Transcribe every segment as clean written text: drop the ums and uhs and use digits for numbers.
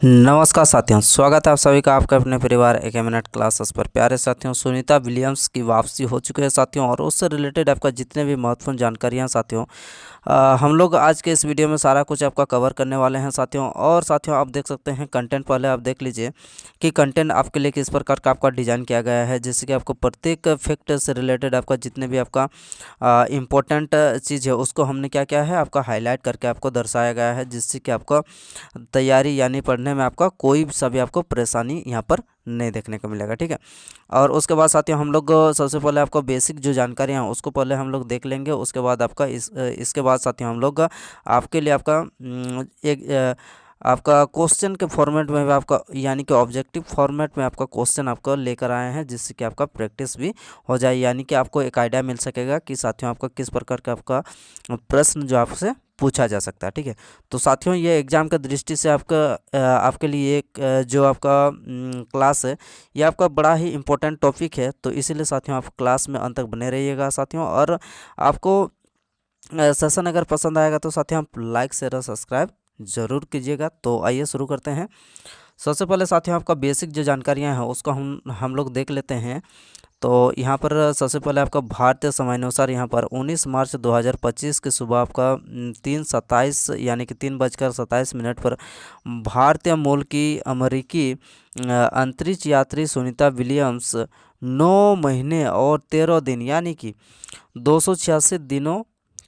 नमस्कार साथियों, स्वागत है आप सभी का आपके अपने परिवार एक मिनट क्लासेस पर। प्यारे साथियों, सुनीता विलियम्स की वापसी हो चुकी है साथियों, और उससे रिलेटेड आपका जितने भी महत्वपूर्ण जानकारियां साथियों हम लोग आज के इस वीडियो में सारा कुछ आपका कवर करने वाले हैं साथियों। और साथियों आप देख सकते हैं कंटेंट, पहले आप देख लीजिए कि कंटेंट आपके लिए किस प्रकार का आपका डिज़ाइन किया गया है, जैसे कि आपको प्रत्येक फैक्ट से रिलेटेड आपका जितने भी आपका इम्पोर्टेंट चीज़ है उसको हमने क्या किया है आपका हाईलाइट करके आपको दर्शाया गया है, जिससे कि आपका तैयारी यानी पढ़ने में आपका कोई सा भी आपको परेशानी यहाँ पर नहीं देखने को मिलेगा। ठीक है, और उसके बाद साथियों हम लोग सबसे पहले आपको बेसिक जो जानकारियाँ हैं उसको पहले हम लोग देख लेंगे। उसके बाद आपका इसके बाद साथियों हम लोग आपके लिए आपका आपका क्वेश्चन के फॉर्मेट में भी आपका यानी कि ऑब्जेक्टिव फॉर्मेट में आपका क्वेश्चन आपको लेकर आए हैं, जिससे कि आपका प्रैक्टिस भी हो जाए, यानी कि आपको एक आइडिया मिल सकेगा कि साथियों आपका किस प्रकार का आपका प्रश्न जो आपसे पूछा जा सकता है। ठीक है, तो साथियों ये एग्ज़ाम के दृष्टि से आपके लिए एक जो आपका क्लास है ये आपका बड़ा ही इम्पोर्टेंट टॉपिक है, तो इसीलिए साथियों आप क्लास में अंत तक बने रहिएगा साथियों। और आपको सेशन अगर पसंद आएगा तो साथियों आप लाइक शेयर और सब्सक्राइब ज़रूर कीजिएगा। तो आइए शुरू करते हैं। सबसे पहले साथियों आपका बेसिक जो जानकारियाँ हैं उसको हम लोग देख लेते हैं। तो यहाँ पर सबसे पहले आपका भारतीय समयानुसार यहाँ पर 19 मार्च 2025 की सुबह आपका 3:27 यानी कि 3:27 पर भारतीय मूल की अमेरिकी अंतरिक्ष यात्री सुनीता विलियम्स 9 महीने और 13 दिन यानी कि 286 दिनों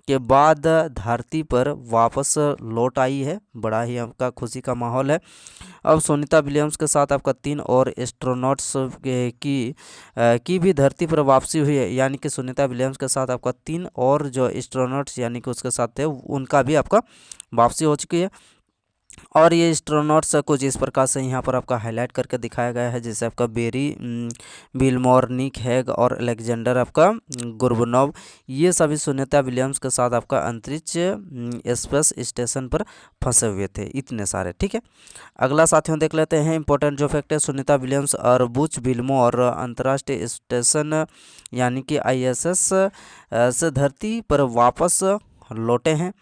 के बाद धरती पर वापस लौट आई है। बड़ा ही आपका खुशी का माहौल है। अब सुनीता विलियम्स के साथ आपका 3 और एस्ट्रोनॉट्स की भी धरती पर वापसी हुई है, यानी कि सुनीता विलियम्स के साथ आपका 3 और जो एस्ट्रोनॉट्स यानी कि उसके साथ थे उनका भी आपका वापसी हो चुकी है। और ये एस्ट्रोनॉट्स कुछ इस प्रकार से यहाँ पर आपका हाईलाइट करके दिखाया गया है, जैसे आपका बेरी बिलमोर, निक हैग और अलेक्जेंडर आपका गुरबनोव, ये सभी सुनीता विलियम्स के साथ आपका अंतरिक्ष स्पेस स्टेशन पर फंसे हुए थे, इतने सारे। ठीक है, अगला साथियों देख लेते हैं इंपॉर्टेंट जो फैक्ट है। सुनीता विलियम्स और बुच बिलमोर अंतर्राष्ट्रीय स्टेशन यानी कि ISS से धरती पर वापस लौटे हैं।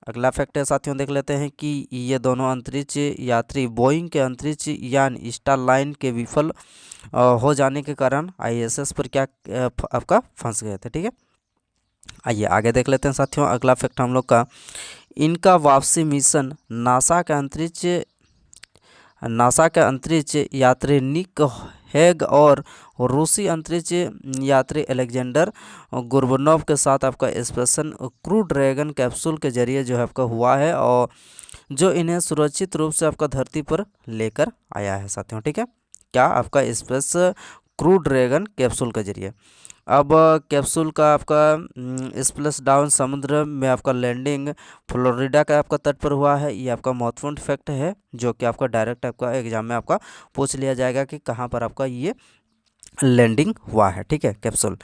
अगला फैक्ट है साथियों देख लेते हैं कि ये दोनों अंतरिक्ष यात्री बोइंग के अंतरिक्ष यान स्टारलाइन के विफल हो जाने के कारण ISS पर क्या आपका फंस गए थे। ठीक है, आइए आगे देख लेते हैं साथियों। अगला फैक्ट हम लोग का, इनका वापसी मिशन नासा के अंतरिक्ष यात्री निक हैग और रूसी अंतरिक्ष यात्री अलेक्जेंडर गुरबनोव के साथ आपका स्पेशन क्रू ड्रैगन कैप्सूल के जरिए जो है आपका हुआ है, और जो इन्हें सुरक्षित रूप से आपका धरती पर लेकर आया है साथियों। ठीक है, क्या आपका स्पेस क्रू ड्रैगन कैप्सूल के जरिए। अब कैप्सूल का आपका स्प्लैश डाउन समुद्र में आपका लैंडिंग फ्लोरिडा का आपका तट पर हुआ है। ये आपका महत्वपूर्ण फैक्ट है जो कि आपका डायरेक्ट आपका एग्जाम में आपका पूछ लिया जाएगा कि कहाँ पर आपका ये लैंडिंग हुआ है। ठीक है, कैप्सूल।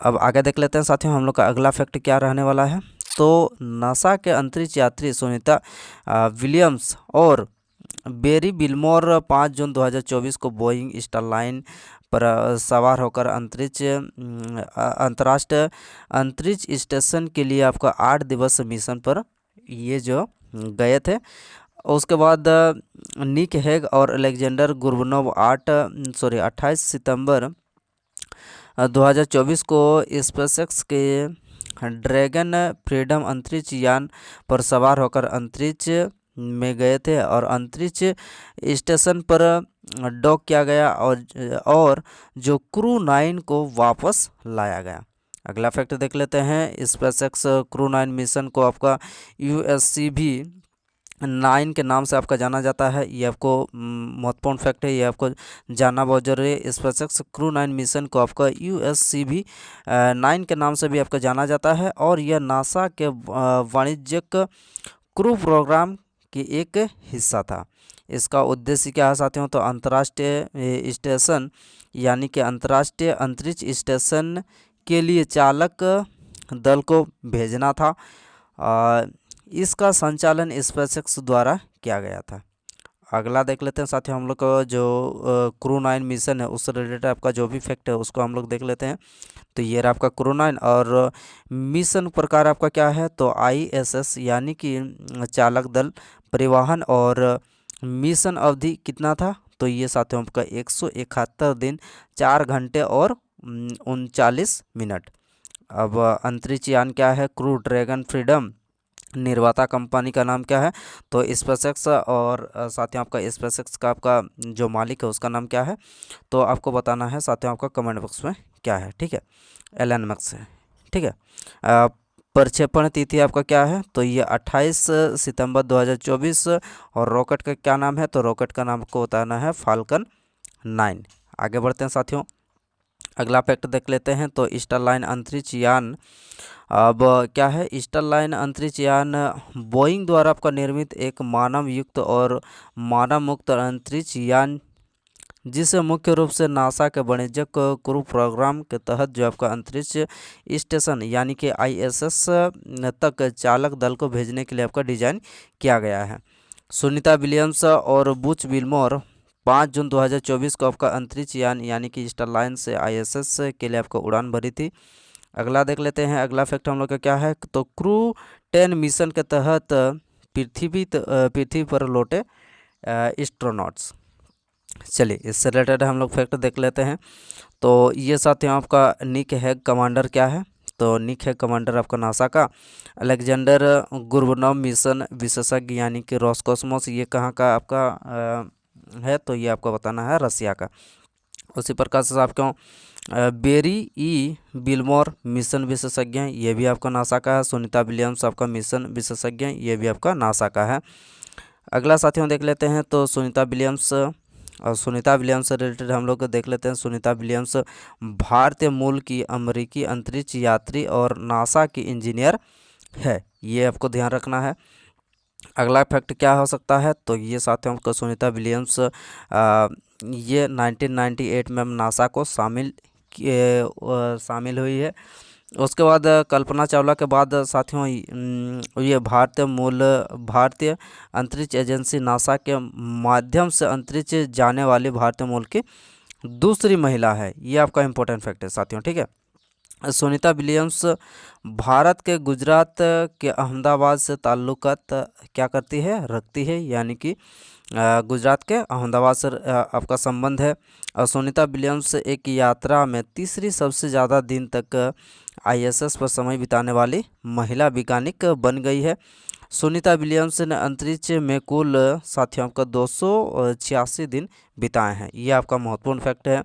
अब आगे देख लेते हैं साथियों हम लोग का अगला फैक्ट क्या रहने वाला है। तो नासा के अंतरिक्ष यात्री सुनीता विलियम्स और बेरी बिलमोर 5 जून 2024 को बोइंग स्टारलाइन पर सवार होकर अंतर्राष्ट्रीय अंतरिक्ष स्टेशन के लिए आपका 8 दिवस मिशन पर ये जो गए थे। उसके बाद निक हैग और अलेक्जेंडर गुरबनोव 28 सितंबर 2024 को स्पेसएक्स के ड्रैगन फ्रीडम अंतरिक्ष यान पर सवार होकर अंतरिक्ष में गए थे, और अंतरिक्ष स्टेशन पर डॉक किया गया और जो क्रू 9 को वापस लाया गया। अगला फैक्ट देख लेते हैं। स्पेसएक्स क्रू 9 मिशन को आपका USCV 9 के नाम से आपका जाना जाता है। ये आपको महत्वपूर्ण फैक्ट है, ये आपको जानना बहुत जरूरी है। स्पेसएक्स क्रू 9 मिशन को आपका USCV 9 के नाम से भी आपका जाना जाता है, और यह नासा के वाणिज्यिक क्रू प्रोग्राम की एक हिस्सा था। इसका उद्देश्य क्या है साथियों, तो अंतर्राष्ट्रीय स्टेशन यानी कि अंतर्राष्ट्रीय अंतरिक्ष स्टेशन के लिए चालक दल को भेजना था। इसका संचालन स्पेसएक्स द्वारा किया गया था। अगला देख लेते हैं साथियों हम लोग का जो क्रू 9 मिशन है उससे रिलेटेड आपका जो भी फैक्ट है उसको हम लोग देख लेते हैं। तो ये रहा आपका क्रू 9 और मिशन प्रकार आपका क्या है, तो ISS यानी कि चालक दल परिवहन और मिशन अवधि कितना था, तो ये साथियों आपका 171 दिन 4 घंटे और 39 मिनट। अब अंतरिक्ष यान क्या है, क्रू ड्रैगन फ्रीडम। निर्माता कंपनी का नाम क्या है, तो स्पेसएक्स। और साथियों आपका स्पेसएक्स का आपका जो मालिक है उसका नाम क्या है, तो आपको बताना है साथियों आपका कमेंट बॉक्स में क्या है, ठीक है। एलन मस्क है, ठीक है। प्रक्षेपण तिथि आपका क्या है, तो ये 28 सितंबर 2024। और रॉकेट का क्या नाम है, तो रॉकेट का नाम आपको बताना है फाल्कन 9। आगे बढ़ते हैं साथियों, अगला फैक्ट देख लेते हैं। तो स्टारलाइन अंतरिक्ष यान, अब क्या है, स्टारलाइन अंतरिक्ष यान बोइंग द्वारा आपका निर्मित एक मानव युक्त और मानव मुक्त अंतरिक्ष यान, जिसे मुख्य रूप से नासा के वाणिज्यिक क्रू प्रोग्राम के तहत जो आपका अंतरिक्ष स्टेशन यानी कि ISS तक चालक दल को भेजने के लिए आपका डिजाइन किया गया है। सुनीता विलियम्स और बुच विल्मोर 5 जून 2024 को आपका अंतरिक्ष यान यानी कि स्टारलाइन से ISS के लिए आपको उड़ान भरी थी। अगला देख लेते हैं, अगला फैक्ट हम लोग का क्या है, तो क्रू 10 मिशन के तहत पृथ्वी पर लौटे एस्ट्रोनॉट्स। चलिए इससे रिलेटेड हम लोग फैक्ट देख लेते हैं। तो ये साथियों आपका निक हैग कमांडर क्या है, तो निक हैग कमांडर आपका नासा का। अलेक्जेंडर गुरबनोव मिशन विशेषज्ञ यानी कि रोसकॉस्मोस, ये कहाँ का आपका है, तो ये आपको बताना है रसिया का। उसी प्रकार से आपको बेरी ई बिलमोर मिशन विशेषज्ञ, ये भी आपका नासा का है। सुनीता विलियम्स आपका मिशन विशेषज्ञ, ये भी आपका नासा का है। अगला साथियों देख लेते हैं, तो सुनीता विलियम्स, और सुनीता विलियम्स से रिलेटेड हम लोग देख लेते हैं। सुनीता विलियम्स भारतीय मूल की अमेरिकी अंतरिक्ष यात्री और नासा की इंजीनियर है, ये आपको ध्यान रखना है। अगला फैक्ट क्या हो सकता है, तो ये साथियों को सुनीता विलियम्स ये 1998 में नासा को शामिल हुई है। उसके बाद कल्पना चावला के बाद साथियों ये भारतीय अंतरिक्ष एजेंसी नासा के माध्यम से अंतरिक्ष जाने वाली भारतीय मूल की दूसरी महिला है, ये आपका इंपॉर्टेंट फैक्ट है साथियों, ठीक है। सुनीता विलियम्स भारत के गुजरात के अहमदाबाद से ताल्लुकात क्या करती है, रखती है, यानी कि गुजरात के अहमदाबाद से आपका संबंध है। और सुनीता विलियम्स एक यात्रा में तीसरी सबसे ज़्यादा दिन तक ISS पर समय बिताने वाली महिला वैज्ञानिक बन गई है। सुनीता विलियम्स ने अंतरिक्ष में कुल साथियों का 286 दिन बिताए हैं, ये आपका महत्वपूर्ण फैक्ट है,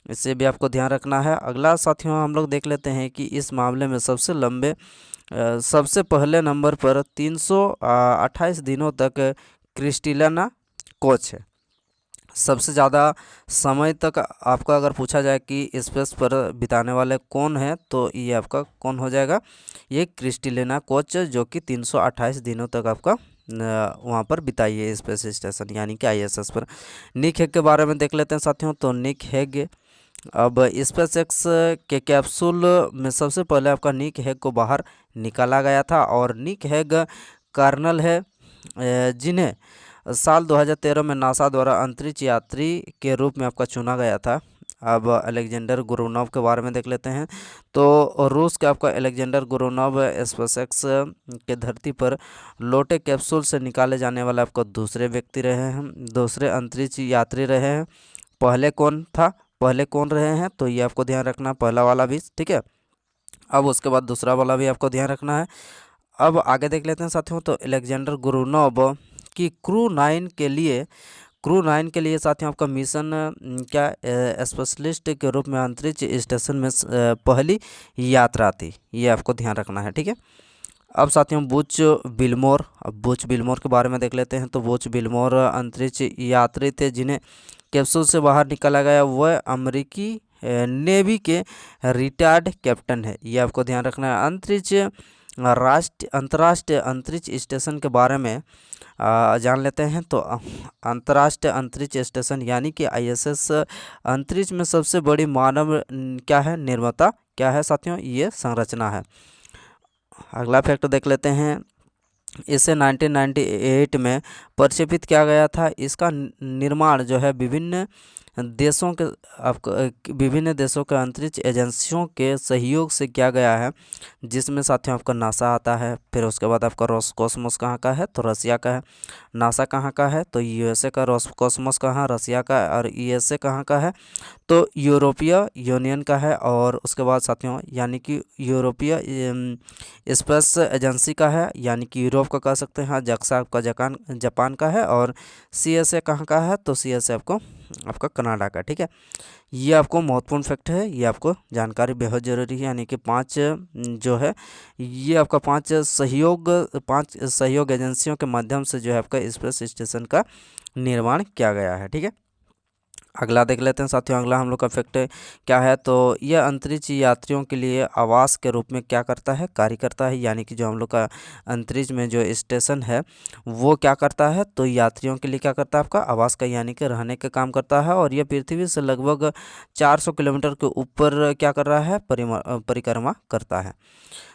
इससे भी आपको ध्यान रखना है। अगला साथियों हम लोग देख लेते हैं कि इस मामले में सबसे पहले नंबर पर 328 दिनों तक क्रिस्टिलिना कोच है। सबसे ज़्यादा समय तक आपका अगर पूछा जाए कि स्पेस पर बिताने वाले कौन है, तो ये आपका कौन हो जाएगा, ये क्रिस्टिलिना कोच, जो कि 328 दिनों तक आपका वहाँ पर बिताई है स्पेस स्टेशन यानी कि ISS पर। निक हैग के बारे में देख लेते हैं साथियों। तो निक हैग, अब स्पेसएक्स के कैप्सूल में सबसे पहले आपका निक हैग को बाहर निकाला गया था, और निक हैग कर्नल है जिन्हें साल 2013 में नासा द्वारा अंतरिक्ष यात्री के रूप में आपका चुना गया था। अब अलेक्जेंडर गुरोनोव के बारे में देख लेते हैं। तो रूस के आपका अलेक्जेंडर गुरोनोव स्पेसएक्स के धरती पर लौटे कैप्सूल से निकाले जाने वाले आपका दूसरे व्यक्ति रहे हैं, दूसरे अंतरिक्ष यात्री रहे हैं। पहले कौन रहे हैं, तो ये आपको ध्यान रखना, पहला वाला भी, ठीक है। अब उसके बाद दूसरा वाला भी आपको ध्यान रखना है। अब आगे देख लेते हैं साथियों। तो अलेक्जेंडर गुरोनोव की क्रू 9 के लिए साथियों आपका मिशन क्या स्पेशलिस्ट के रूप में अंतरिक्ष स्टेशन में पहली यात्रा थी, ये आपको ध्यान रखना है, ठीक है। अब साथियों बुच विल्मोर के बारे में देख लेते हैं। तो बुच विल्मोर अंतरिक्ष यात्री थे जिन्हें कैप्सूल से बाहर निकाला गया। वह अमेरिकी नेवी के रिटायर्ड कैप्टन है, ये आपको ध्यान रखना है। अंतर्राष्ट्रीय अंतरिक्ष स्टेशन के बारे में जान लेते हैं। तो अंतर्राष्ट्रीय अंतरिक्ष स्टेशन यानी कि ISS अंतरिक्ष में सबसे बड़ी मानव क्या है, निर्माता क्या है साथियों, ये संरचना है। अगला फैक्ट देख लेते हैं। इसे 1998 में प्रक्षेपित किया गया था। इसका निर्माण जो है विभिन्न देशों के आपका विभिन्न देशों के अंतरिक्ष एजेंसियों के सहयोग से किया गया है, जिसमें साथियों आपका नासा आता है। फिर उसके बाद आपका रोसकॉस्मोस कहाँ का है, तो रसिया का है। नासा कहाँ का है, तो यूएसए का। रोसकॉस्मोस कहाँ, रसिया का। और यूएसए कहाँ का है, तो यूरोपीय यूनियन का है। और उसके बाद साथियों यानी कि यूरोपीय स्पेस एजेंसी का है, यानी कि यूरोप का कह सकते हैं। हाँ, जक्सा आपका जापान का है। और सीएसए कहाँ का है, तो सीएसए आपको आपका कनाडा का। ठीक है, ये आपको महत्वपूर्ण फैक्ट है, ये आपको जानकारी बेहद ज़रूरी है। यानी कि पांच जो है ये आपका पांच सहयोग एजेंसियों के माध्यम से जो है आपका स्पेस स्टेशन का निर्माण किया गया है। ठीक है, अगला देख लेते हैं साथियों। अगला हम लोग का फैक्ट क्या है, तो यह अंतरिक्ष यात्रियों के लिए आवास के रूप में क्या करता है, कार्य करता है। यानी कि जो हम लोग का अंतरिक्ष में जो स्टेशन है वो क्या करता है, तो यात्रियों के लिए क्या करता है, आपका आवास का यानी कि रहने का काम करता है। और यह पृथ्वी से लगभग 400 किलोमीटर के ऊपर क्या कर रहा है, परिक्रमा करता है।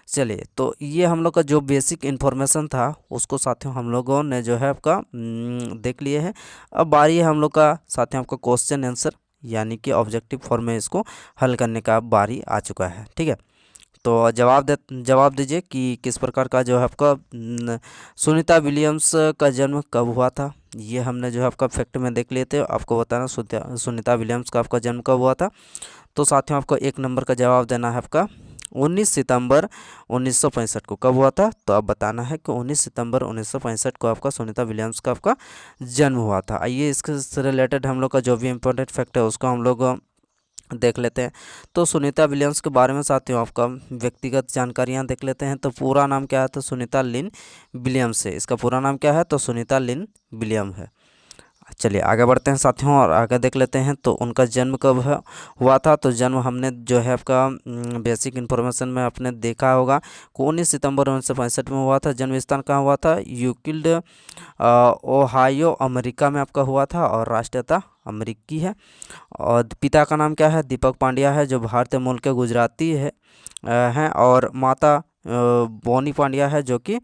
चलिए, तो ये हम लोग का जो बेसिक इन्फॉर्मेशन था उसको साथियों हम लोगों ने जो है आपका देख लिए हैं। अब बारी है हम लोग का साथियों आपका क्वेश्चन आंसर यानी कि ऑब्जेक्टिव फॉर्म में इसको हल करने का बारी आ चुका है। ठीक है, तो जवाब दीजिए कि किस प्रकार का जो है आपका सुनीता विलियम्स का जन्म कब हुआ था। ये हमने जो है आपका फैक्ट में देख लिए थे। आपको बताना सुनीता विलियम्स का आपका जन्म कब हुआ था। तो साथियों आपको 1 नंबर का जवाब देना है आपका 19 सितंबर 1965 को। कब हुआ था, तो अब बताना है कि 19 सितंबर 1965 को आपका सुनीता विलियम्स का आपका जन्म हुआ था। आइए इसके रिलेटेड हम लोग का जो भी इम्पोर्टेंट फैक्ट है उसको हम लोग देख लेते हैं। तो सुनीता विलियम्स के बारे में साथियों आपका व्यक्तिगत जानकारियां देख लेते हैं। तो पूरा नाम क्या है, तो सुनीता लिन विलियम्स है। इसका पूरा नाम क्या है, तो सुनीता लिन विलियम है। चलिए आगे बढ़ते हैं साथियों और आगे देख लेते हैं। तो उनका जन्म कब हुआ था, तो जन्म हमने जो है आपका बेसिक इन्फॉर्मेशन में आपने देखा होगा कि 19 सितंबर 1965 में हुआ था। जन्म स्थान कहाँ हुआ था, यूक्लिड ओहायो अमेरिका में आपका हुआ था। और राष्ट्रीयता अमेरिकी है। और पिता का नाम क्या है, दीपक पांड्या है, जो भारतीय मूल के गुजराती हैं। और माता बोनी पांड्या है, जो कि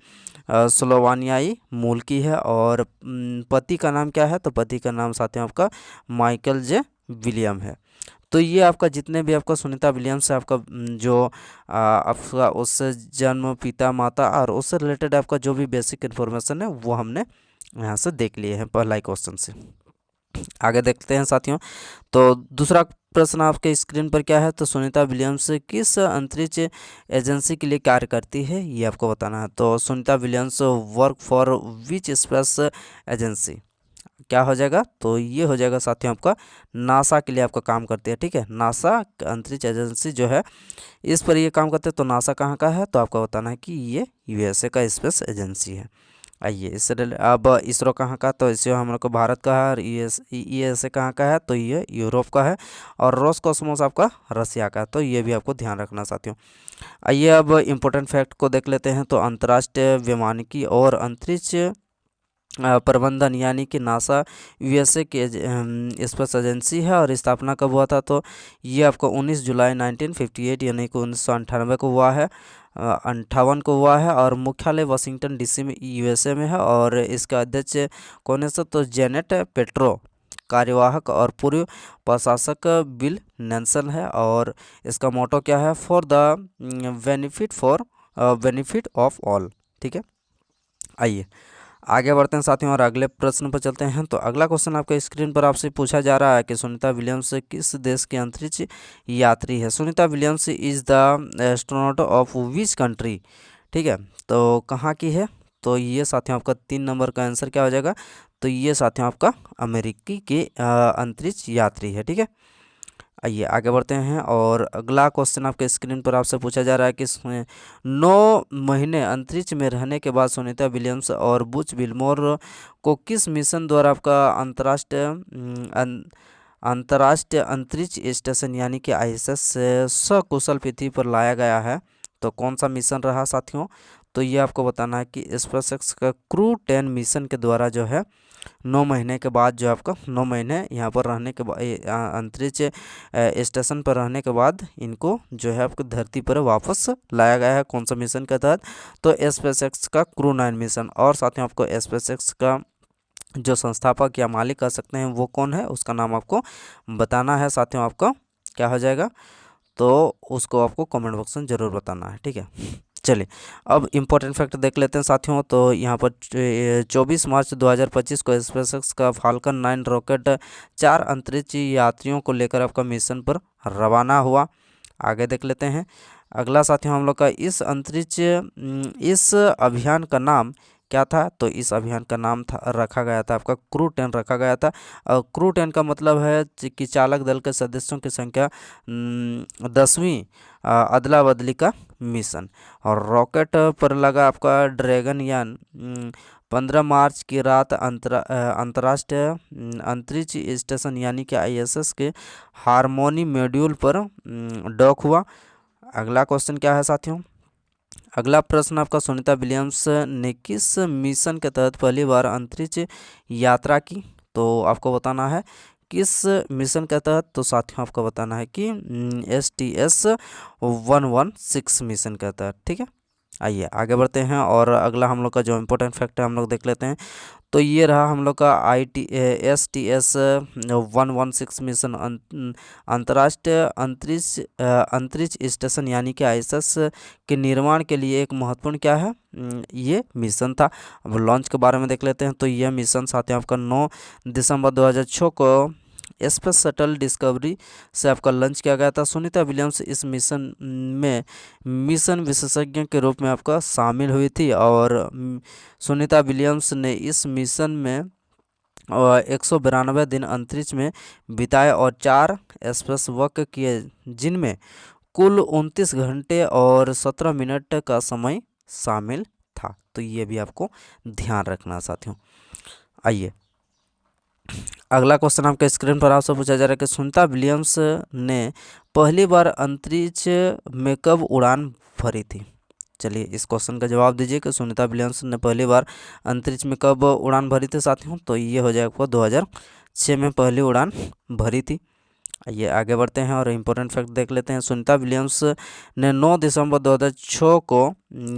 स्लोवानियाई मूल की है। और पति का नाम क्या है, तो पति का नाम साथियों आपका माइकल जे विलियम है। तो ये आपका जितने भी आपका सुनीता विलियम्स है आपका जो आपका उससे जन्म, पिता, माता और उससे रिलेटेड आपका जो भी बेसिक इन्फॉर्मेशन है वो हमने यहाँ से देख लिए हैं पहला ही क्वेश्चन से। आगे देखते हैं साथियों। तो दूसरा प्रश्न आपके स्क्रीन पर क्या है, तो सुनीता विलियम्स किस अंतरिक्ष एजेंसी के लिए कार्य करती है, ये आपको बताना है। तो Sunita Williams work for which space agency, क्या हो जाएगा, तो ये हो जाएगा साथियों आपका नासा के लिए आपका काम करती है। ठीक है, नासा अंतरिक्ष एजेंसी जो है इस पर ये काम करते हैं। तो नासा कहाँ का है, तो आपको बताना है कि ये यूएसए का स्पेस एजेंसी है। आइए इससे अब इसरो कहाँ का, तो इसरो हम लोग को भारत का है। और ईएसए कहाँ का है, तो ये यूरोप का है। और रोसकॉस्मोस आपका रसिया का है। तो ये भी आपको ध्यान रखना साथियों। आइए अब इम्पोर्टेंट फैक्ट को देख लेते हैं। तो अंतर्राष्ट्रीय वैमानिकी और अंतरिक्ष प्रबंधन यानी कि नासा यूएसए की स्पेस एजेंसी है। और स्थापना कब हुआ था, तो ये आपको 19 जुलाई 1958 यानी कि 1998 को हुआ है। 58 को हुआ है। और मुख्यालय वाशिंगटन डीसी में यूएसए में है। और इसका अध्यक्ष कौन है, तो जेनेट पेट्रो कार्यवाहक और पूर्व प्रशासक बिल नेल्सन है। और इसका मोटो क्या है, for the benefit of all. ठीक है, आइए आगे बढ़ते हैं साथियों और अगले प्रश्न पर चलते हैं। तो अगला क्वेश्चन आपके स्क्रीन पर आपसे पूछा जा रहा है कि सुनीता विलियम्स किस देश की अंतरिक्ष यात्री है। Sunita Williams is the astronaut of which country. ठीक है, तो कहाँ की है, तो ये साथियों आपका 3 नंबर का आंसर क्या हो जाएगा, तो ये साथियों आपका अमेरिकी के अंतरिक्ष यात्री है। ठीक है, आइए आगे बढ़ते हैं और अगला क्वेश्चन आपके स्क्रीन पर आपसे पूछा जा रहा है कि 9 महीने अंतरिक्ष में रहने के बाद सुनीता विलियम्स और बुच विल्मोर को किस मिशन द्वारा आपका अंतर्राष्ट्रीय अंतरिक्ष स्टेशन यानी कि आईएसएस से सकुशल पृथ्वी पर लाया गया है। तो कौन सा मिशन रहा साथियों, तो ये आपको बताना है कि स्पेसएक्स का क्रू 10 मिशन के द्वारा जो है 9 महीने के बाद जो आपका 9 महीने यहाँ पर रहने के बाद अंतरिक्ष स्टेशन पर रहने के बाद इनको जो है आपको धरती पर वापस लाया गया है। कौन सा मिशन के तहत, तो स्पेसएक्स का क्रू 9 मिशन। और साथ में आपको स्पेसएक्स का जो संस्थापक या मालिक कह सकते हैं वो कौन है, उसका नाम आपको बताना है साथियों। आपका क्या हो जाएगा, तो उसको आपको कमेंट बॉक्स में ज़रूर बताना है, ठीक है। चलिए अब इम्पोर्टेंट फैक्ट देख लेते हैं साथियों। तो यहाँ पर 24 मार्च 2025 को स्पेसएक्स का फाल्कन 9 रॉकेट 4 अंतरिक्ष यात्रियों को लेकर आपका मिशन पर रवाना हुआ। आगे देख लेते हैं अगला साथियों, हम लोग का इस अभियान का नाम क्या था, तो इस अभियान का नाम था रखा गया था आपका क्रू 10 रखा गया था। क्रू 10 का मतलब है कि चालक दल के सदस्यों की संख्या 10वीं अदला बदली का मिशन। और रॉकेट पर लगा आपका ड्रैगन यान 15 मार्च की रात अंतर्राष्ट्रीय अंतरिक्ष स्टेशन यानी कि ISS के हार्मोनी मॉड्यूल पर डॉक हुआ। अगला क्वेश्चन क्या है साथियों, अगला प्रश्न आपका सुनीता विलियम्स ने किस मिशन के तहत पहली बार अंतरिक्ष यात्रा की, तो आपको बताना है किस मिशन के तहत। तो साथियों आपको बताना है कि STS-116 मिशन के तहत, ठीक है। आइए आगे बढ़ते हैं और अगला हम लोग का जो इम्पोर्टेंट फैक्ट है हम लोग देख लेते हैं। तो ये रहा हम लोग का STS-116 मिशन अंतर्राष्ट्रीय अंतरिक्ष स्टेशन यानी कि ISS के निर्माण के लिए एक महत्वपूर्ण क्या है, ये मिशन था। अब लॉन्च के बारे में देख लेते हैं। तो यह मिशन साथियों आपका 9 दिसंबर 2006 को स्पेस शटल डिस्कवरी से आपका लॉन्च किया गया था। सुनीता विलियम्स इस मिशन में मिशन विशेषज्ञ के रूप में आपका शामिल हुई थी और सुनीता विलियम्स ने इस मिशन में 192 दिन अंतरिक्ष में बिताए और 4 स्पेस वॉक किए, जिनमें कुल 29 घंटे और 17 मिनट का समय शामिल था। तो ये भी आपको ध्यान रखना साथियों। आइए अगला क्वेश्चन आपके स्क्रीन पर आपसे पूछा जा रहा है कि सुनीता विलियम्स ने पहली बार अंतरिक्ष में कब उड़ान भरी थी। चलिए इस क्वेश्चन का जवाब दीजिए कि सुनीता विलियम्स ने पहली बार अंतरिक्ष में कब उड़ान भरी थी साथियों। तो ये हो जाएगा आपको 2006 में पहली उड़ान भरी थी। ये आगे बढ़ते हैं और इम्पोर्टेंट फैक्ट देख लेते हैं। सुनीता विलियम्स ने 9 दिसंबर 2006 को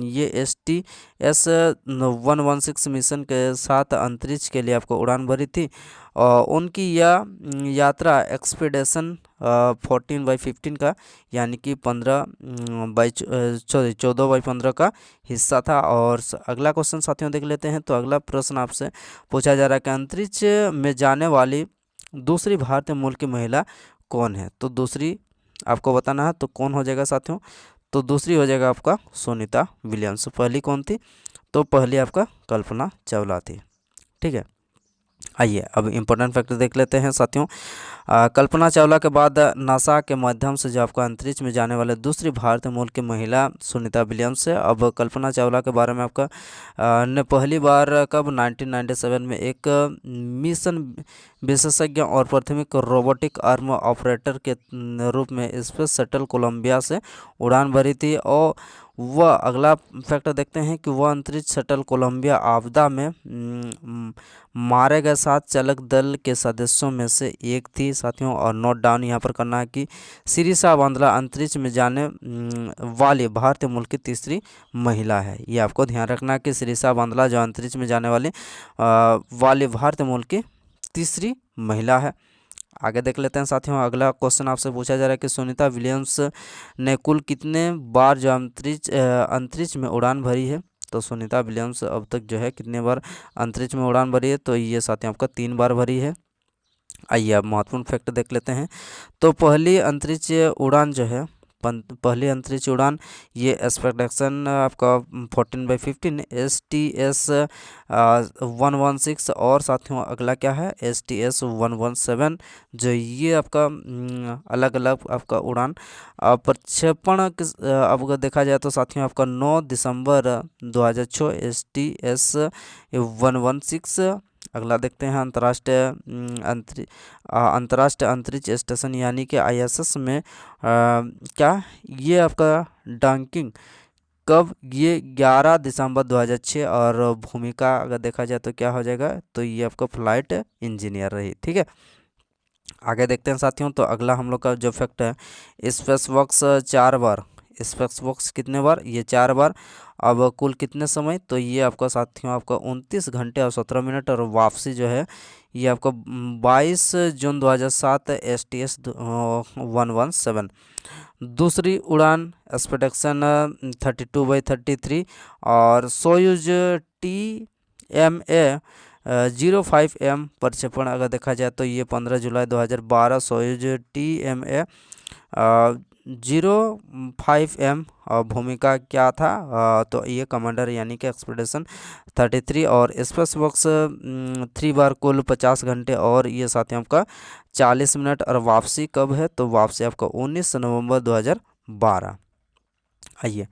ये STS-116 मिशन के साथ अंतरिक्ष के लिए आपको उड़ान भरी थी और उनकी यह यात्रा एक्सपीडिशन 14/15 का यानी कि 14/15 का हिस्सा था। और अगला क्वेश्चन साथियों देख लेते हैं। तो अगला प्रश्न आपसे पूछा जा रहा है कि अंतरिक्ष में जाने वाली दूसरी भारतीय मूल की महिला कौन है। तो दूसरी आपको बताना है, तो कौन हो जाएगा साथियों, तो दूसरी हो जाएगा आपका सुनीता विलियम्स। पहली कौन थी, तो पहली आपका कल्पना चावला थी, ठीक है। आइए अब इम्पोर्टेंट फैक्टर देख लेते हैं साथियों। कल्पना चावला के बाद नासा के माध्यम से जो आपका अंतरिक्ष में जाने वाले दूसरी भारतीय मूल की महिला सुनीता विलियम्स है। अब कल्पना चावला के बारे में आपका ने पहली बार कब 1997 में एक मिशन विशेषज्ञ और प्राथमिक रोबोटिक आर्म ऑपरेटर के रूप में स्पेस शटल कोलंबिया से उड़ान भरी थी। और वह अगला फैक्टर देखते हैं कि वह अंतरिक्ष शटल कोलंबिया आपदा में मारे गए 7 चालक दल के सदस्यों में से एक थी साथियों। और नोट डाउन यहाँ पर करना है कि सिरिसा बांद्रा अंतरिक्ष में जाने वाली भारतीय मूल की तीसरी महिला है। ये आपको ध्यान रखना है कि सिरिसा बांद्रा जो अंतरिक्ष में जाने वाली भारतीय मूल की तीसरी महिला है। आगे देख लेते हैं साथियों। अगला क्वेश्चन आपसे पूछा जा रहा है कि सुनीता विलियम्स ने कुल कितने बार जो अंतरिक्ष में उड़ान भरी है। तो सुनीता विलियम्स अब तक जो है कितने बार अंतरिक्ष में उड़ान भरी है, तो ये साथियों आपका 3 बार भरी है। आइए अब महत्वपूर्ण फैक्ट देख लेते हैं। तो पहली अंतरिक्ष उड़ान जो है पहली अंतरिक्ष उड़ान ये एक्सपेक्टेशन आपका 14/15 STS-116 और साथियों अगला क्या है STS-117 जो ये आपका अलग अलग आपका उड़ान प्रक्षेपण अब देखा जाए तो साथियों आपका 9 दिसंबर 2006 STS-116। अगला देखते हैं अंतर्राष्ट्रीय अंतरिक्ष स्टेशन यानी कि ISS में क्या ये आपका डॉकिंग कब, ये 11 दिसंबर 2006 और भूमिका अगर देखा जाए तो क्या हो जाएगा, तो ये आपका फ्लाइट इंजीनियर रही, ठीक है। आगे देखते हैं साथियों। तो अगला हम लोग का जो फैक्ट है स्पेस वॉक्स 4 बार, स्पेस वॉक्स कितने बार, ये 4 बार अब कुल कितने समय, तो ये आपका साथियों आपका 29 घंटे और 17 मिनट, और वापसी जो है ये आपका 22 जून 2007 STS 117। दूसरी उड़ान एक्सपेडिशन 32/33 और सोयूज TMA 05M प्रक्षेपण अगर देखा जाए तो ये 15 जुलाई 2012 सोयूज TMA 05M भूमिका क्या था, तो ये कमांडर यानी कि एक्सपेडिशन 33, और स्पेस बॉक्स 3 बार कुल 50 घंटे और ये साथ ही आपका 40 मिनट, और वापसी कब है, तो वापसी आपका 19 नवंबर 2012। आइए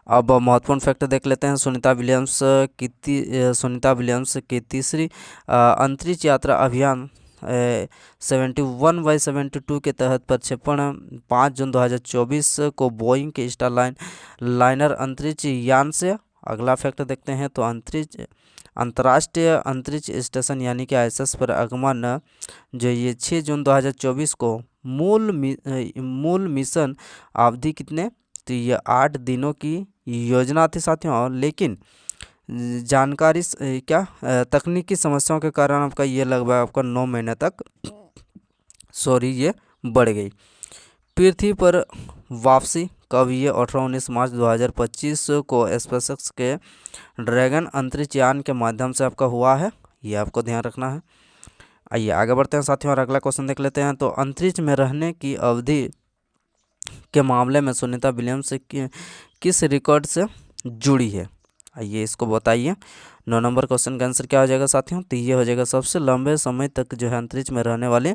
अब महत्वपूर्ण फैक्ट देख लेते हैं। सुनीता विलियम्स की तीसरी अंतरिक्ष यात्रा अभियान 71/72 के तहत प्रक्षेपण 5 जून 2024 को बोइंग के लाइनर अंतरिक्ष यान से। अगला फैक्ट देखते हैं तो अंतर्राष्ट्रीय अंतरिक्ष स्टेशन यानी कि ISS पर आगमन जो ये 6 जून 2024 को मूल मिशन अवधि कितने, तो ये 8 दिनों की योजना थी साथियों, लेकिन जानकारी तकनीकी समस्याओं के कारण आपका ये लगभग आपका 9 महीने तक ये बढ़ गई। पृथ्वी पर वापसी कब, ये 18-19 मार्च 2025 को स्पेसएक्स के ड्रैगन अंतरिक्ष यान के माध्यम से आपका हुआ है, ये आपको ध्यान रखना है। आइए आगे बढ़ते हैं साथियों और अगला क्वेश्चन देख लेते हैं। तो अंतरिक्ष में रहने की अवधि के मामले में सुनीता विलियम्स किस रिकॉर्ड से जुड़ी है, आइए इसको बताइए। 9 नंबर क्वेश्चन का आंसर क्या हो जाएगा साथियों, तो ये हो जाएगा सबसे लंबे समय तक जो है अंतरिक्ष में रहने वाली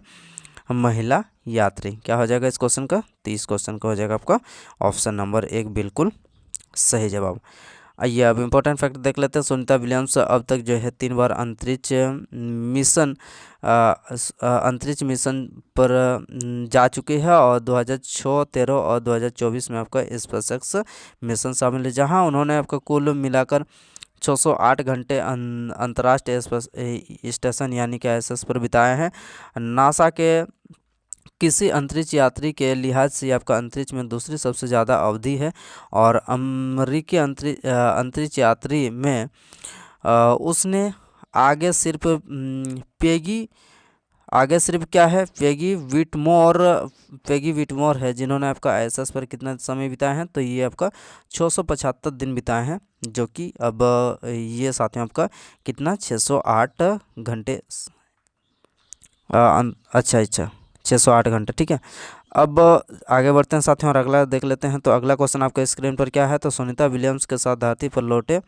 महिला यात्री। क्या हो जाएगा इस क्वेश्चन का, तो इस क्वेश्चन का हो जाएगा आपका ऑप्शन नंबर 1 बिल्कुल सही जवाब। आइए अब इम्पोर्टेंट फैक्ट देख लेते हैं। सुनीता विलियम्स अब तक जो है 3 बार अंतरिक्ष मिशन पर जा चुके हैं, और 2006, 13 और 2024 में आपका स्पेसएक्स मिशन शामिल है, जहां उन्होंने आपका कुल मिलाकर 608 घंटे अंतर्राष्ट्रीय स्टेशन यानी कि ISS पर बिताए हैं। नासा के किसी अंतरिक्ष यात्री के लिहाज से आपका अंतरिक्ष में दूसरी सबसे ज़्यादा अवधि है, और अमेरिकी अंतरिक्ष यात्री में उसने आगे सिर्फ क्या है, पेगी विटमोर है, जिन्होंने आपका ISS पर कितना समय बिताया है, तो ये आपका 675 दिन बिताए हैं, जो कि अब ये साथियों आपका कितना 608 घंटे, अच्छा 608 घंटे, ठीक है। अब आगे बढ़ते हैं साथियों और अगला देख लेते हैं। तो अगला क्वेश्चन आपके स्क्रीन पर क्या है, तो सुनीता विलियम्स के साथ धरती पर लौटे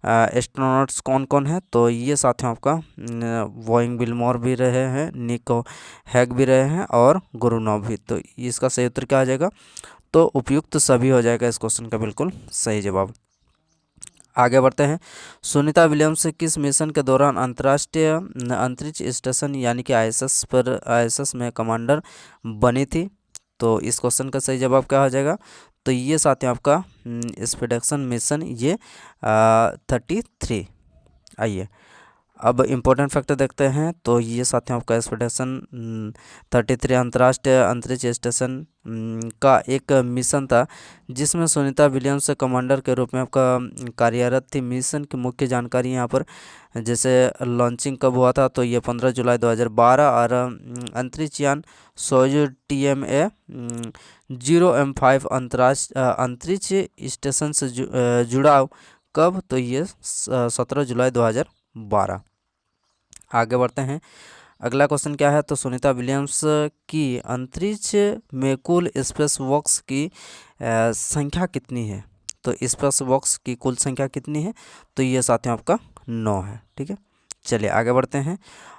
एस्ट्रोनॉट्स कौन कौन है, तो ये साथियों आपका बोइंग विलमोर भी रहे हैं, निको हैग भी रहे हैं, और गुरुनॉव भी। तो इसका सही उत्तर क्या आ जाएगा, तो उपयुक्त सभी हो जाएगा इस क्वेश्चन का बिल्कुल सही जवाब। आगे बढ़ते हैं। सुनीता विलियम्स किस मिशन के दौरान अंतर्राष्ट्रीय अंतरिक्ष स्टेशन यानी कि ISS में कमांडर बनी थी, तो इस क्वेश्चन का सही जवाब क्या हो जाएगा, तो ये साथियों आपका एक्सपेडिशन मिशन ये 33। आइए अब इम्पोर्टेंट फैक्टर देखते हैं। तो ये साथियों आपका एक्सपेडिशन 33 अंतर्राष्ट्रीय अंतरिक्ष स्टेशन का एक मिशन था, जिसमें सुनीता विलियम्स कमांडर के रूप में आपका कार्यरत थी। मिशन की मुख्य जानकारी यहाँ पर जैसे लॉन्चिंग कब हुआ था, तो ये 15 जुलाई 2012, और अंतरिक्ष यान सोयूज TMA 0M5 अंतरिक्ष स्टेशन से जुड़ाव कब, तो ये 17 जुलाई 2012। आगे बढ़ते हैं। अगला क्वेश्चन क्या है, तो सुनीता विलियम्स की अंतरिक्ष में कुल स्पेस वॉक्स की संख्या कितनी है, तो स्पेस वॉक्स की कुल संख्या कितनी है, तो ये साथियों आपका 9 है, ठीक है। चलिए आगे बढ़ते हैं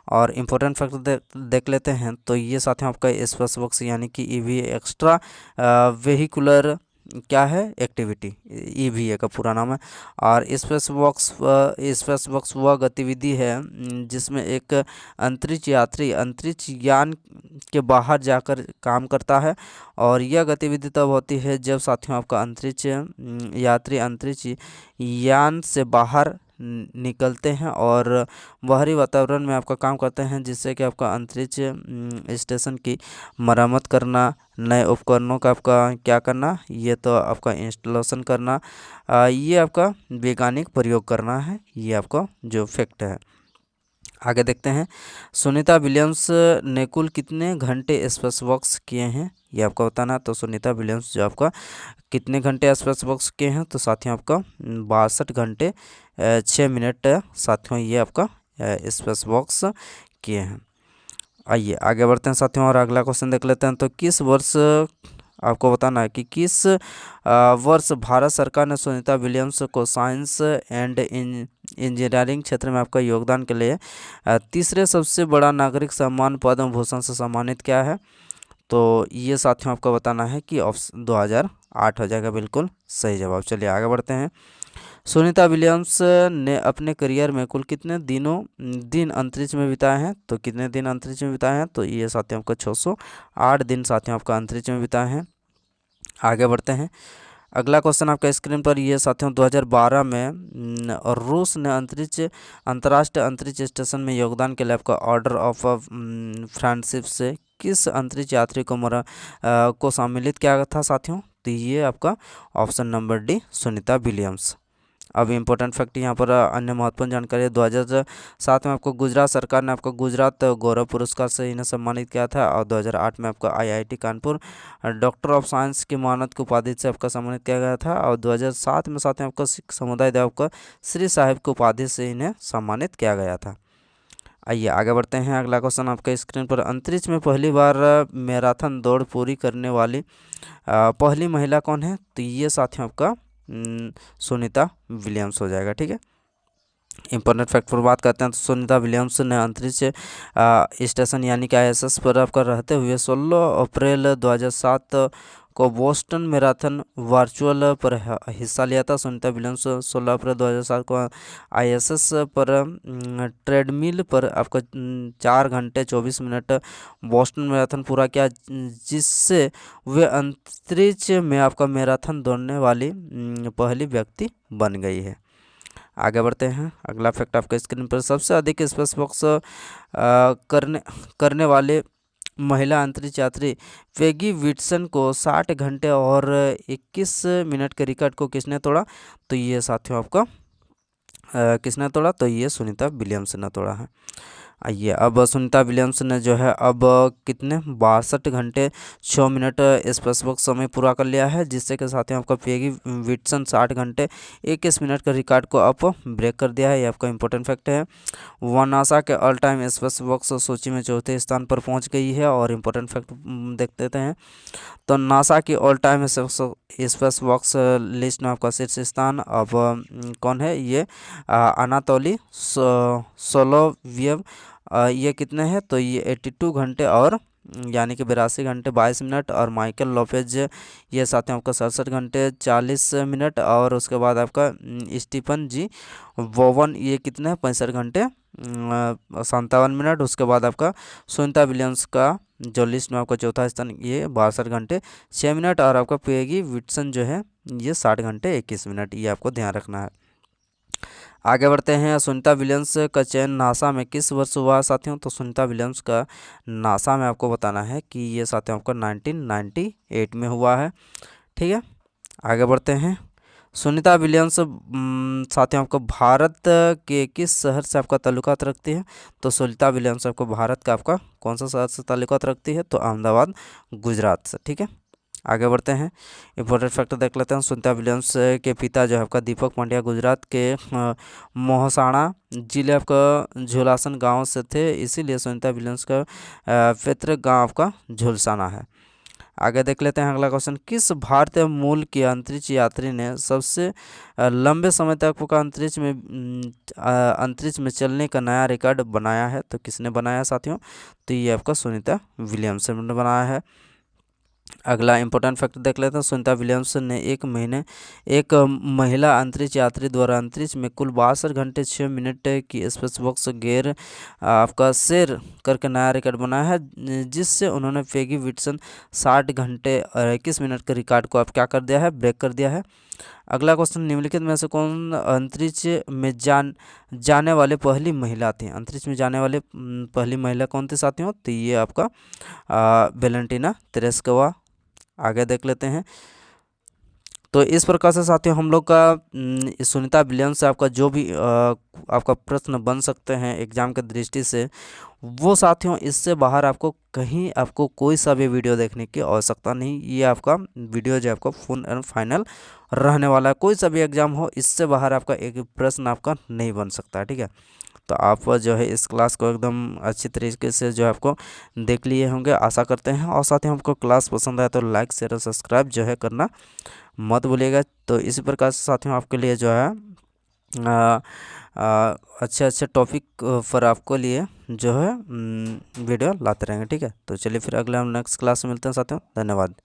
और इम्पोर्टेंट फैक्ट देख लेते हैं। तो ये साथियों आपका स्पेस वॉक्स यानी कि EVA एक्स्ट्रा वेहिकुलर क्या है एक्टिविटी, EVA का पूरा नाम है। और स्पेस वॉक्स वह गतिविधि है जिसमें एक अंतरिक्ष यात्री अंतरिक्ष यान के बाहर जाकर काम करता है, और यह गतिविधि तब होती है जब साथियों आपका अंतरिक्ष यात्री अंतरिक्ष यान से बाहर निकलते हैं और बाहरी वातावरण में आपका काम करते हैं, जिससे कि आपका अंतरिक्ष स्टेशन की मरम्मत करना, नए उपकरणों का आपका क्या करना, ये तो आपका इंस्टॉलेशन करना, ये आपका वैज्ञानिक प्रयोग करना है, ये आपका जो फैक्ट है। आगे देखते हैं, सुनीता विलियम्स ने कुल कितने घंटे स्पेस वॉक्स किए हैं, ये आपको बताना है। तो सुनीता विलियम्स जो आपका कितने घंटे स्पेस वॉक्स किए हैं, तो साथियों आपका 62 घंटे 6 मिनट साथियों ये आपका स्पेस वॉक्स किए हैं। आइए आगे बढ़ते हैं साथियों और अगला क्वेश्चन देख लेते हैं। तो किस वर्ष आपको बताना है कि किस वर्ष भारत सरकार ने सुनीता विलियम्स को साइंस एंड इंजीनियरिंग क्षेत्र में आपका योगदान के लिए तीसरे सबसे बड़ा नागरिक सम्मान पद्म भूषण से सम्मानित किया है। तो ये साथियों आपको बताना है कि ऑप्शन 2008 हो जाएगा, बिल्कुल सही जवाब। चलिए आगे बढ़ते हैं। सुनीता विलियम्स ने अपने करियर में कुल कितने दिन अंतरिक्ष में बिताए हैं, तो कितने दिन अंतरिक्ष में बिताए हैं, तो ये साथियों आपका 608 दिन साथियों आपका अंतरिक्ष में बिताए हैं। आगे बढ़ते हैं। अगला क्वेश्चन आपका स्क्रीन पर ये साथियों 2012 में रूस ने अंतर्राष्ट्रीय अंतरिक्ष स्टेशन में योगदान के लिए आपका ऑर्डर ऑफ फ्रेंडशिप से किस अंतरिक्ष यात्री को सम्मिलित किया गया था साथियों, तो ये आपका option number D Sunita Williams. अब इम्पोर्टेंट फैक्ट यहाँ पर अन्य महत्वपूर्ण जानकारी है। 2007 में आपको गुजरात सरकार ने आपको गुजरात गौरव पुरस्कार से इन्हें सम्मानित किया था और 2008 में आपका IIT Kanpur doctor of science की मानद की उपाधि से आपका सम्मानित किया गया था और 2007 में साथ में आपका सिख समुदाय देव का श्री साहिब की उपाधि से इन्हें सम्मानित किया गया था। आइए आगे बढ़ते हैं। अगला क्वेश्चन आपका स्क्रीन पर, अंतरिक्ष में पहली बार मैराथन दौड़ पूरी करने वाली पहली महिला कौन है, तो ये साथियों आपका सुनीता विलियम्स हो जाएगा। ठीक है, इंपॉर्टेंट फैक्ट पर बात करते हैं। तो सुनीता विलियम्स ने अंतरिक्ष स्टेशन यानी कि ISS पर आपका रहते हुए 16 अप्रैल 2007 को बोस्टन मैराथन वर्चुअल पर हिस्सा लिया था। सुनीता विलियम्स 16 अप्रैल 2007 को ISS पर ट्रेडमिल पर आपका 4 घंटे 24 मिनट बोस्टन मैराथन पूरा किया, जिससे वे अंतरिक्ष में आपका मैराथन दौड़ने वाली पहली व्यक्ति बन गई है। आगे बढ़ते हैं। अगला फैक्ट आपके स्क्रीन पर, सबसे अधिक स्पेस वॉक्स करने वाले महिला अंतरिक्ष यात्री पेगी विटसन को 60 घंटे और 21 मिनट के रिकॉर्ड को किसने तोड़ा, तो ये साथियों आपका किसने तोड़ा, तो ये सुनीता विलियम्स ने तोड़ा है। आइए अब सुनीता विलियम्स ने जो है अब कितने 62 घंटे 6 मिनट स्पेस वॉक समय पूरा कर लिया है, जिससे के साथ ही आपका पेगी विटसन 60 घंटे 21 मिनट का रिकॉर्ड को अब ब्रेक कर दिया है। ये आपका इंपॉर्टेंट फैक्ट है। वह नासा के ऑल टाइम स्पेस वॉक्स सूची में चौथे स्थान पर पहुंच गई है। और इम्पोर्टेंट फैक्ट देख लेते हैं। तो नासा की ऑल टाइम स्पेस वॉक्स लिस्ट में आपका शीर्ष स्थान अब कौन है, ये अनातोली सोलोवेव, ये कितने हैं, तो ये 82 घंटे और यानी कि 82 घंटे 22 मिनट, और माइकल लोपेज ये साथ में आपका 67 घंटे 40 मिनट, और उसके बाद आपका स्टीफन जी वोवन ये कितने हैं 65 घंटे 57 मिनट। उसके बाद आपका सुनीता विलियम्स का जो लिस्ट में आपका चौथा स्थान ये 62 घंटे 6 मिनट, और आपका पेगी विटसन जो है ये 60 घंटे 21 मिनट, ये आपको ध्यान रखना है। आगे बढ़ते हैं। सुनीता विलियम्स का चयन नासा में किस वर्ष हुआ साथियों, तो सुनीता विलियम्स का नासा में आपको बताना है कि ये साथियों आपका 1998 में हुआ है। ठीक है, आगे बढ़ते हैं। सुनीता विलियम्स साथियों आपको भारत के किस शहर से आपका ताल्लुकात रखती है, तो सुनीता विलियम्स आपको भारत का आपका कौन सा शहर से ताल्लुकात रखती है, तो अहमदाबाद गुजरात से। ठीक है, आगे बढ़ते हैं। इंपॉर्टेंट फैक्टर देख लेते हैं। सुनीता विलियम्स के पिता जो है आपका दीपक पांड्या गुजरात के मोहसाणा जिले आपका झुलासन गांव से थे, इसीलिए सुनीता विलियम्स का पैतृक गांव आपका झुलसाना है। आगे देख लेते हैं अगला क्वेश्चन, किस भारतीय मूल के अंतरिक्ष यात्री ने सबसे लंबे समय तक का अंतरिक्ष में चलने का नया रिकॉर्ड बनाया है, तो किसने बनाया साथियों, तो ये आपका सुनीता विलियम्स ने बनाया है। अगला इंपॉर्टेंट फैक्टर देख लेते हैं। सुनीता विलियम्स ने एक महिला अंतरिक्ष यात्री द्वारा अंतरिक्ष में कुल 62 घंटे 6 मिनट की स्पेस वॉक्स गेर आपका शेयर करके नया रिकॉर्ड बनाया है, जिससे उन्होंने पेगी विटसन 60 घंटे और 21 मिनट के रिकॉर्ड को आप क्या कर दिया है, ब्रेक कर दिया है। अगला क्वेश्चन, निम्नलिखित में से कौन अंतरिक्ष में जाने वाले पहली महिला थी? अंतरिक्ष में जाने वाले पहली महिला कौन थी साथियों? तो ये आपका वेलेंटिना तेरेस्कोवा। आगे देख लेते हैं। तो इस प्रकार से साथियों हम लोग का सुनीता विलियम्स से आपका जो भी आपका प्रश्न बन सकते हैं एग्जाम के दृष्टि से, वो साथियों इससे बाहर आपको कहीं आपको कोई सा भी वीडियो देखने की आवश्यकता नहीं। ये आपका वीडियो जो आपका फुल एंड फाइनल रहने वाला है। कोई सा भी एग्जाम हो, इससे बाहर आपका एक प्रश्न आपका नहीं बन सकता है, ठीक है। तो आप जो है इस क्लास को एकदम अच्छी तरीके से जो है आपको देख लिए होंगे, आशा करते हैं। और साथ ही हमको क्लास पसंद आया तो लाइक शेयर और सब्सक्राइब जो है करना मत भूलिएगा। तो इसी प्रकार से साथियों आपके लिए जो है अच्छे अच्छे टॉपिक पर आपको लिए जो है वीडियो लाते रहेंगे, ठीक है। तो चलिए फिर अगले हम नेक्स्ट क्लास में मिलते हैं साथियों। धन्यवाद।